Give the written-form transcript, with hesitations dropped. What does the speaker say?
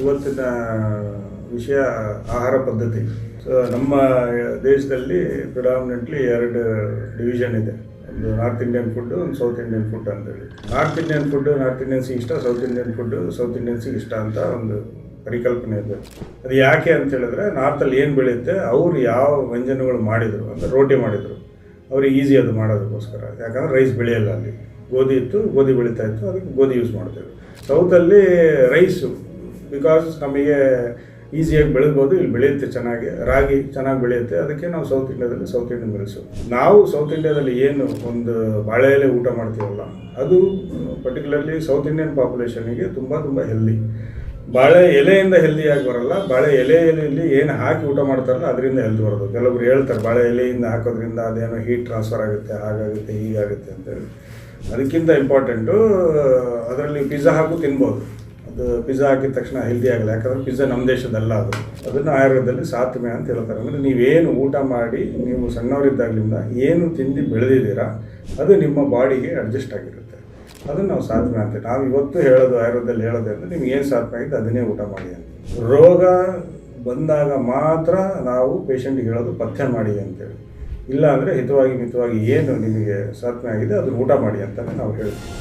ಇವತ್ತಿನ ವಿಷಯ ಆಹಾರ ಪದ್ಧತಿ. ಸೊ ನಮ್ಮ ದೇಶದಲ್ಲಿ ಪ್ರಿಡಾಮಿನೆಂಟ್ಲಿ 2 ಡಿವಿಷನ್ ಇದೆ. ಒಂದು ನಾರ್ತ್ ಇಂಡಿಯನ್ ಫುಡ್, ಒಂದು ಸೌತ್ ಇಂಡಿಯನ್ ಫುಡ್ ಅಂತೇಳಿ. ನಾರ್ತ್ ಇಂಡಿಯನ್ ಫುಡ್ ನಾರ್ತ್ ಇಂಡಿಯನ್ಸಿಗೆ ಇಷ್ಟ, ಸೌತ್ ಇಂಡಿಯನ್ ಫುಡ್ ಸೌತ್ ಇಂಡಿಯನ್ಸಿಗೆ ಇಷ್ಟ ಅಂತ ಒಂದು ಪರಿಕಲ್ಪನೆ ಇದೆ. ಅದು ಯಾಕೆ ಅಂತ ಹೇಳಿದ್ರೆ, ನಾರ್ತಲ್ಲಿ ಏನು ಬೆಳೆಯುತ್ತೆ, ಅವರು ಯಾವ ವ್ಯಂಜನಗಳು ಮಾಡಿದರು ಅಂದರೆ ರೋಟಿ ಮಾಡಿದರು, ಅವ್ರಿಗೆ ಈಸಿ ಅದು ಮಾಡೋದಕ್ಕೋಸ್ಕರ. ಯಾಕಂದರೆ ರೈಸ್ ಬೆಳೆಯಲ್ಲ, ಅಲ್ಲಿ ಗೋಧಿ ಇತ್ತು, ಗೋಧಿ ಬೆಳೀತಾ ಇತ್ತು, ಅದಕ್ಕೆ ಗೋಧಿ ಯೂಸ್ ಮಾಡ್ತೇವೆ. ಸೌತಲ್ಲಿ ರೈಸು ಬಿಕಾಸ್ ನಮಗೆ ಈಸಿಯಾಗಿ ಬೆಳೆಬೋದು, ಇಲ್ಲಿ ಬೆಳೆಯುತ್ತೆ ಚೆನ್ನಾಗಿ, ರಾಗಿ ಚೆನ್ನಾಗಿ ಬೆಳೆಯುತ್ತೆ, ಅದಕ್ಕೆ ನಾವು ಸೌತ್ ಇಂಡಿಯಾದಲ್ಲಿ ಸೌತ್ ಇಂಡಿಯನ್ ಬೆಳೆಸು. ನಾವು ಸೌತ್ ಇಂಡಿಯಾದಲ್ಲಿ ಏನು ಒಂದು ಬಾಳೆ ಎಲೆ ಊಟ ಮಾಡ್ತೀವಲ್ಲ, ಅದು ಪರ್ಟಿಕ್ಯುಲರ್ಲಿ ಸೌತ್ ಇಂಡಿಯನ್ ಪಾಪ್ಯುಲೇಷನಿಗೆ ತುಂಬ ಹೆಲ್ದಿ. ಬಾಳೆ ಎಲೆಯಿಂದ ಹೆಲ್ದಿಯಾಗಿ ಬರಲ್ಲ, ಬಾಳೆ ಎಲೆಯಲ್ಲಿ ಏನು ಹಾಕಿ ಊಟ ಮಾಡ್ತಾರಲ್ಲ ಅದರಿಂದ ಹೆಲ್ದಿ ಬರೋದು. ಕೆಲವೊಬ್ರು ಹೇಳ್ತಾರೆ ಬಾಳೆ ಎಲೆಯಿಂದ ಹಾಕೋದ್ರಿಂದ ಅದೇನೋ ಹೀಟ್ ಟ್ರಾನ್ಸ್ಫರ್ ಆಗುತ್ತೆ, ಹಾಗಾಗುತ್ತೆ, ಹೀಗಾಗುತ್ತೆ ಅಂತೇಳಿ. ಅದಕ್ಕಿಂತ ಇಂಪಾರ್ಟೆಂಟು, ಅದರಲ್ಲಿ ಪಿಜ್ಜಾ ಹಾಕು ತಿನ್ಬೋದು. ಅದು ಪಿಜ್ಜಾ ಹಾಕಿದ ತಕ್ಷಣ ಹೆಲ್ದಿ ಆಗಲ್ಲ, ಯಾಕಂದರೆ ಪಿಜ್ಜಾ ನಮ್ಮ ದೇಶದಲ್ಲ. ಅದನ್ನು ಆಯುರ್ವೇದದಲ್ಲಿ ಸಾತ್ಮೆ ಅಂತ ಹೇಳ್ತಾರೆ. ಅಂದರೆ ನೀವೇನು ಊಟ ಮಾಡಿ, ನೀವು ಸಣ್ಣವರಿದ್ದಾಗಲಿಂದ ಏನು ತಿಂದು ಬೆಳೆದಿದ್ದೀರಾ ಅದು ನಿಮ್ಮ ಬಾಡಿಗೆ ಅಡ್ಜಸ್ಟ್ ಆಗಿರುತ್ತೆ. ಅದನ್ನು ನಾವು ಸಾಧನೆ ಅಂತೀವಿ. ನಾವು ಇವತ್ತು ಹೇಳೋದು, ಆಯುರ್ವೇದದಲ್ಲಿ ಹೇಳೋದು ಅಂದರೆ ನಿಮ್ಗೆ ಏನು ಸಾಧನೆ ಆಗಿದೆ ಅದನ್ನೇ ಊಟ ಮಾಡಿ ಅಂತ. ರೋಗ ಬಂದಾಗ ಮಾತ್ರ ನಾವು ಪೇಷಂಟಿಗೆ ಹೇಳೋದು ಪಥ್ಯ ಮಾಡಿ ಅಂತೇಳಿ. ಇಲ್ಲ ಅಂದರೆ ಹಿತವಾಗಿ ಮಿತವಾಗಿ ಏನು ನಿಮಗೆ ಸಾಧನೆ ಆಗಿದೆ ಅದನ್ನು ಊಟ ಮಾಡಿ ಅಂತಲೇ ನಾವು ಹೇಳ್ತೀವಿ.